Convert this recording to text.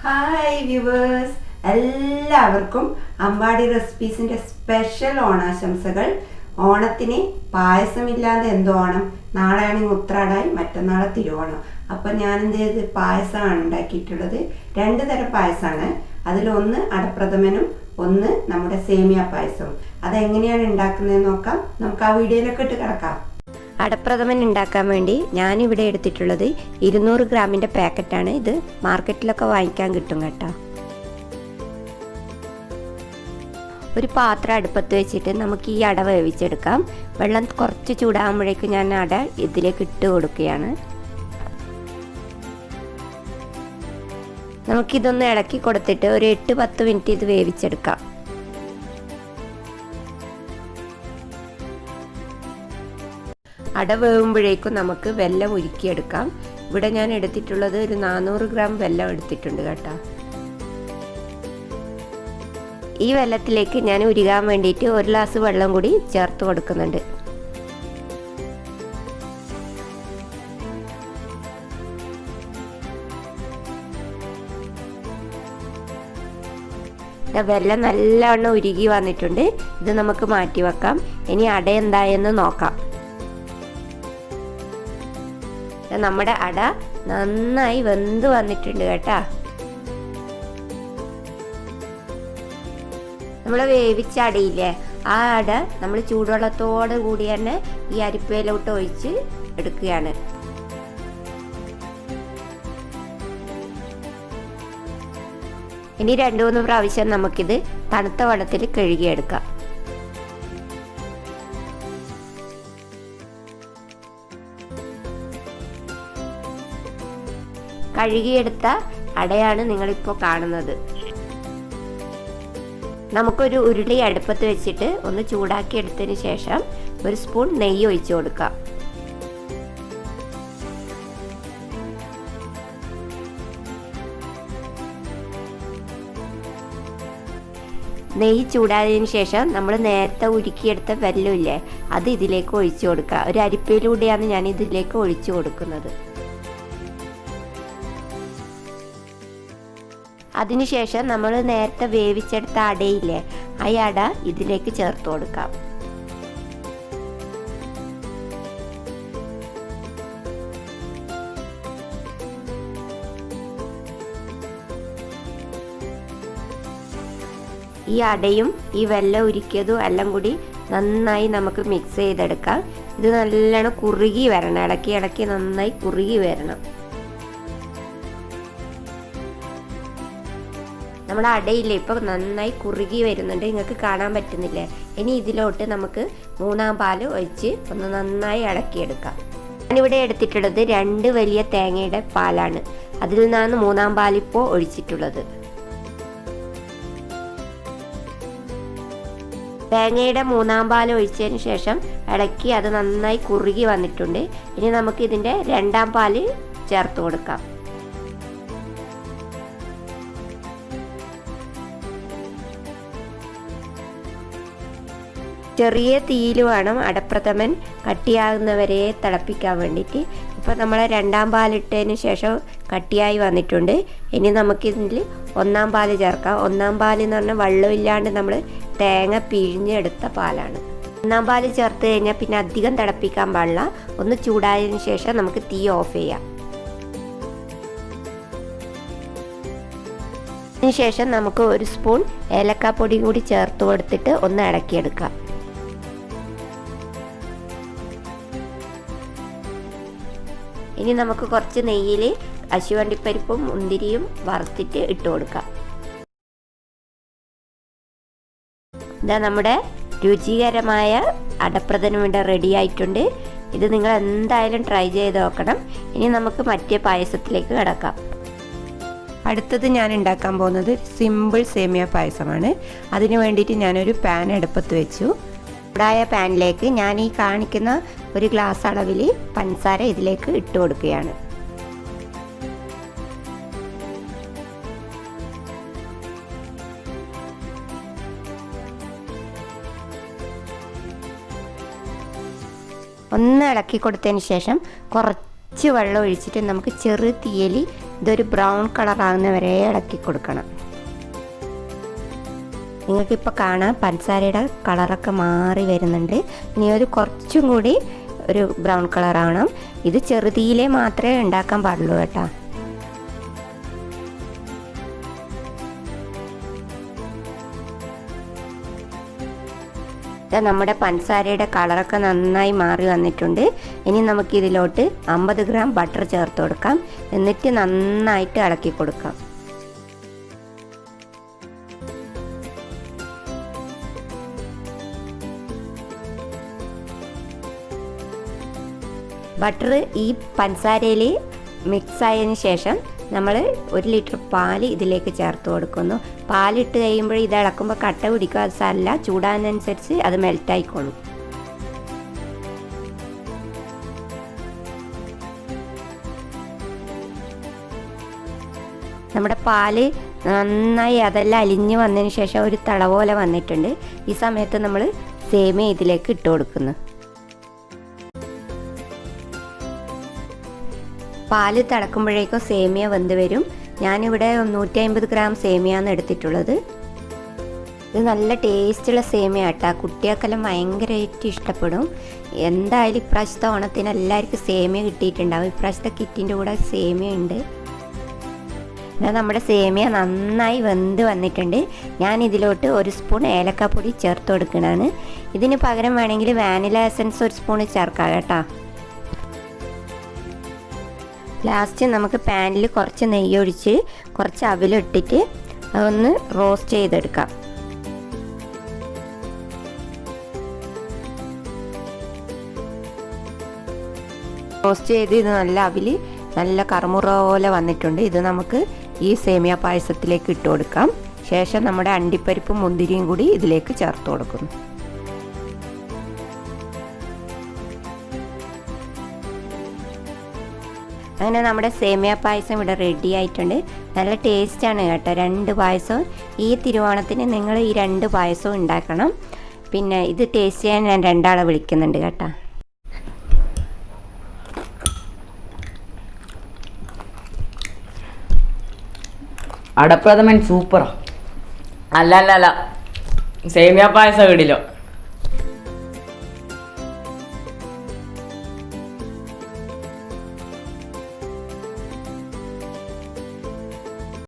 Hi viewers, എല്ലാവർക്കും Ambadi റെസിപ്പീസിൻ്റെ special ഓണാശംസകൾ. ഓണത്തിന് പായസമില്ലാതെ എന്തോ ഓണം. നാളെയാണെങ്കിൽ ഉത്രാടായി, മറ്റന്നാളെ തിരുവോണം. അപ്പം ഞാൻ എന്ത് ചെയ്ത് പായസമാണ് ഉണ്ടാക്കിയിട്ടുള്ളത്. 2 തരം പായസമാണ്. അതിലൊന്ന് അടപ്രഥമനും ഒന്ന് നമ്മുടെ സേമിയ പായസവും. അതെങ്ങനെയാണ് ഉണ്ടാക്കുന്നതെന്ന് നോക്കാം. നമുക്ക് ആ വീഡിയോയിലൊക്കെ ഇട്ട് കിടക്കാം. അടപ്രഥമൻ ഉണ്ടാക്കാൻ വേണ്ടി ഞാനിവിടെ എടുത്തിട്ടുള്ളത് 200 ഗ്രാമിൻ്റെ പാക്കറ്റാണ്. ഇത് മാർക്കറ്റിലൊക്കെ വാങ്ങിക്കാൻ കിട്ടും കേട്ടോ. ഒരു പാത്രം അടുപ്പത്ത് വെച്ചിട്ട് നമുക്ക് ഈ അട വേവിച്ചെടുക്കാം. വെള്ളം കുറച്ച് ചൂടാകുമ്പോഴേക്കും ഞാൻ അട ഇതിലേക്ക് ഇട്ട് കൊടുക്കുകയാണ്. നമുക്കിതൊന്ന് ഇളക്കി കൊടുത്തിട്ട് ഒരു 8-10 മിനിറ്റ് ഇത് വേവിച്ചെടുക്കാം. അട വേവുമ്പോഴേക്കും നമുക്ക് വെല്ലം ഉരുക്കിയെടുക്കാം. ഇവിടെ ഞാൻ എടുത്തിട്ടുള്ളത് ഒരു 400 ഗ്രാം വെല്ലം എടുത്തിട്ടുണ്ട് കേട്ടോ. ഈ വെല്ലത്തിലേക്ക് ഞാൻ ഉരുകാൻ വേണ്ടിയിട്ട് 1 ഗ്ലാസ് വെള്ളം കൂടി ചേർത്ത് കൊടുക്കുന്നുണ്ട്. വെല്ലം നല്ലവണ്ണം ഉരുകി വന്നിട്ടുണ്ട്. ഇത് നമുക്ക് മാറ്റി വെക്കാം. ഇനി അട എന്തായെന്ന് നോക്കാം. നമ്മുടെ അട നന്നായി വെന്ത് വന്നിട്ടുണ്ട് കേട്ടാ. നമ്മൾ വേവിച്ച അടയില്ലേ, ആ അട നമ്മൾ ചൂടുവെള്ളത്തോട് കൂടി തന്നെ ഈ അരിപ്പയിലോട്ട് ഒഴിച്ച് എടുക്കുകയാണ്. ഇനി 2-3 പ്രാവശ്യം നമുക്കിത് തണുത്ത വെള്ളത്തിൽ കഴുകിയെടുക്കാം. കഴുകിയെടുത്ത അടയാണ് നിങ്ങളിപ്പോൾ കാണുന്നത്. നമുക്കൊരു ഉരുളി അടുപ്പത്ത് വെച്ചിട്ട് ഒന്ന് ചൂടാക്കി എടുത്തതിന് ശേഷം 1 സ്പൂൺ നെയ്യ് ഒഴിച്ചു കൊടുക്കാം. നെയ്യ് ചൂടായതിന് ശേഷം നമ്മൾ നേരത്തെ ഉരുക്കിയെടുത്ത വെല്ലമില്ലേ, അത് ഇതിലേക്ക് ഒഴിച്ചു കൊടുക്കുക. ഒരു അരിപ്പയിലൂടെയാണ് ഞാൻ ഇതിലേക്ക് ഒഴിച്ചു കൊടുക്കുന്നത്. അതിനുശേഷം നമ്മൾ നേരത്തെ വേവിച്ചെടുത്ത അടയില്ലേ, ആ അട ഇതിലേക്ക് ചേർത്ത് കൊടുക്കാം. ഈ അടയും ഈ വെല്ലം ഉരുക്കിയതും എല്ലാം കൂടി നന്നായി നമുക്ക് മിക്സ് ചെയ്തെടുക്കാം. ഇത് നല്ലോണം കുറുകി വരണം. ഇളക്കി ഇളക്കി നന്നായി കുറുകി വരണം. നമ്മുടെ അടയില്ലേ ഇപ്പോൾ നന്നായി കുറുകി വരുന്നുണ്ട്, നിങ്ങൾക്ക് കാണാൻ പറ്റുന്നില്ലേ. ഇനി ഇതിലോട്ട് നമുക്ക് 3-ാം പാൽ ഒഴിച്ച് ഒന്ന് നന്നായി ഇളക്കിയെടുക്കാം. ഞാനിവിടെ എടുത്തിട്ടുള്ളത് 2 വലിയ തേങ്ങയുടെ പാലാണ്. അതിൽ നിന്നാണ് 3-ാം പാലിപ്പോൾ ഒഴിച്ചിട്ടുള്ളത്. തേങ്ങയുടെ 3-ാം പാൽ ഒഴിച്ചതിന് ശേഷം ഇളക്കി അത് നന്നായി കുറുകി വന്നിട്ടുണ്ട്. ഇനി നമുക്ക് ഇതിൻ്റെ 2-ാം പാൽ ചേർത്ത് കൊടുക്കാം. ചെറിയ തീയിൽ വേണം അടപ്രഥമൻ കട്ടിയാകുന്നവരെ തിളപ്പിക്കാൻ വേണ്ടിയിട്ട്. ഇപ്പോൾ നമ്മൾ 2-ാം പാലിട്ടതിന് ശേഷം കട്ടിയായി വന്നിട്ടുണ്ട്. ഇനി നമുക്കിതിൽ 1-ാം പാൽ ചേർക്കാം. 1-ാം പാൽ എന്ന് പറഞ്ഞാൽ വെള്ളമില്ലാണ്ട് നമ്മൾ തേങ്ങ പിഴിഞ്ഞെടുത്ത പാലാണ്. 1-ാം പാൽ ചേർത്ത് കഴിഞ്ഞാൽ പിന്നെ അധികം തിളപ്പിക്കാൻ പാടില്ല. ഒന്ന് ചൂടായതിന് ശേഷം നമുക്ക് തീ ഓഫ് ചെയ്യാം. അതിനുശേഷം നമുക്ക് 1 സ്പൂൺ ഏലക്കാപ്പൊടി കൂടി ചേർത്ത് കൊടുത്തിട്ട് ഒന്ന് ഇളക്കിയെടുക്കാം. ഇനി നമുക്ക് കുറച്ച് നെയ്യിൽ കശുവണ്ടിപ്പരിപ്പും മുന്തിരിയും വറുത്തിട്ട് ഇട്ട് കൊടുക്കാം. ഇതാ നമ്മുടെ രുചികരമായ അടപ്രഥമൻ ഇവിടെ റെഡി ആയിട്ടുണ്ട്. ഇത് നിങ്ങൾ എന്തായാലും ട്രൈ ചെയ്ത് നോക്കണം. ഇനി നമുക്ക് മറ്റേ പായസത്തിലേക്ക് കിടക്കാം. അടുത്തത് ഞാൻ ഉണ്ടാക്കാൻ പോകുന്നത് സിമ്പിൾ സേമിയ പായസമാണ്. അതിന് വേണ്ടിയിട്ട് ഞാനൊരു പാൻ അടുപ്പത്ത് വെച്ചു. ചൂടായ പാനിലേക്ക് ഞാൻ ഈ കാണിക്കുന്ന 1 ഗ്ലാസ് അളവിൽ പഞ്ചസാര ഇതിലേക്ക് ഇട്ട് കൊടുക്കുകയാണ്. ഒന്ന് ഇളക്കി കൊടുത്തതിന് ശേഷം കുറച്ച് വെള്ളം ഒഴിച്ചിട്ട് നമുക്ക് ചെറു തീയിൽ ഇതൊരു ബ്രൗൺ കളറാകുന്ന വരെ ഇളക്കി കൊടുക്കണം. നിങ്ങൾക്കിപ്പോൾ കാണാം പഞ്ചസാരയുടെ കളറൊക്കെ മാറി വരുന്നുണ്ട്. ഇനി ഒരു കുറച്ചും കൂടി ഒരു ബ്രൗൺ കളറാവണം. ഇത് ചെറുതീയിലേ മാത്രമേ ഉണ്ടാക്കാൻ പാടുള്ളൂ കേട്ടോ. നമ്മുടെ പഞ്ചസാരയുടെ കളറൊക്കെ നന്നായി മാറി വന്നിട്ടുണ്ട്. ഇനി നമുക്കിതിലോട്ട് 50 ഗ്രാം ബട്ടർ ചേർത്ത് കൊടുക്കാം. എന്നിട്ട് നന്നായിട്ട് ഇളക്കി കൊടുക്കാം. ബട്ടർ ഈ പഞ്ചസാരയിൽ മിക്സ് ആയതിന് ശേഷം നമ്മൾ 1 ലിറ്റർ പാല് ഇതിലേക്ക് ചേർത്ത് കൊടുക്കുന്നു. പാലിട്ട് കഴിയുമ്പോൾ ഇത് ഇളക്കുമ്പോൾ കട്ട പിടിക്കുക. അത് സാരമില്ല, ചൂടാനനുസരിച്ച് അത് മെൽറ്റായിക്കോളും. നമ്മുടെ പാല് നന്നായി അതെല്ലാം അലിഞ്ഞ് വന്നതിന് ശേഷം ഒരു തള പോലെ വന്നിട്ടുണ്ട്. ഈ സമയത്ത് നമ്മൾ സേമിയ ഇതിലേക്ക് ഇട്ട് കൊടുക്കുന്നു. പാല് തിളക്കുമ്പോഴേക്കും സേമിയ വെന്ത് വരും. ഞാനിവിടെ 150 ഗ്രാം സേമിയാണ് എടുത്തിട്ടുള്ളത്. ഇത് നല്ല ടേസ്റ്റുള്ള സേമിയ കേട്ടോ. കുട്ടികൾക്കെല്ലാം ഭയങ്കരമായിട്ട് ഇഷ്ടപ്പെടും. എന്തായാലും ഇപ്രാവശ്യത്തെ ഓണത്തിന് എല്ലാവർക്കും സേമിയ കിട്ടിയിട്ടുണ്ടാവും. ഇപ്രാവശ്യത്തെ കിറ്റിൻ്റെ കൂടെ സേമിയ ഉണ്ട്. നമ്മുടെ സേമിയ നന്നായി വെന്ത് വന്നിട്ടുണ്ട്. ഞാൻ ഇതിലോട്ട് 1 സ്പൂൺ ഏലക്കാപ്പൊടി ചേർത്ത് കൊടുക്കണതാണ്. ഇതിന് പകരം വേണമെങ്കിൽ വാനില എസൻസ് 1 സ്പൂൺ ചേർക്കാം കേട്ടോ. ലാസ്റ്റ് നമുക്ക് പാനിൽ കുറച്ച് നെയ്യ് ഒഴിച്ച് കുറച്ച് അവിലിട്ടിട്ട് അതൊന്ന് റോസ്റ്റ് ചെയ്തെടുക്കാം. റോസ്റ്റ് ചെയ്ത് ഇത് നല്ല അവിൽ നല്ല കറുമുറ പോലെ വന്നിട്ടുണ്ട്. ഇത് നമുക്ക് ഈ സേമിയ പായസത്തിലേക്ക് ഇട്ട് കൊടുക്കാം. ശേഷം നമ്മുടെ അണ്ടിപ്പരിപ്പും മുന്തിരിയും കൂടി ഇതിലേക്ക് ചേർത്ത് കൊടുക്കുന്നു. അങ്ങനെ നമ്മുടെ സേമിയ പായസം ഇവിടെ റെഡി ആയിട്ടുണ്ട്. നല്ല ടേസ്റ്റാണ് കേട്ടോ 2 പായസവും. ഈ തിരുവോണത്തിന് നിങ്ങൾ ഈ 2 പായസവും ഉണ്ടാക്കണം. പിന്നെ ഇത് ടേസ്റ്റ് ചെയ്യാൻ ഞാൻ 2 ആളെ വിളിക്കുന്നുണ്ട് കേട്ടോ. അടപ്രഥമൻ സൂപ്പറാ. അല്ല സേമിയ പായസം ഇടില്ലോ.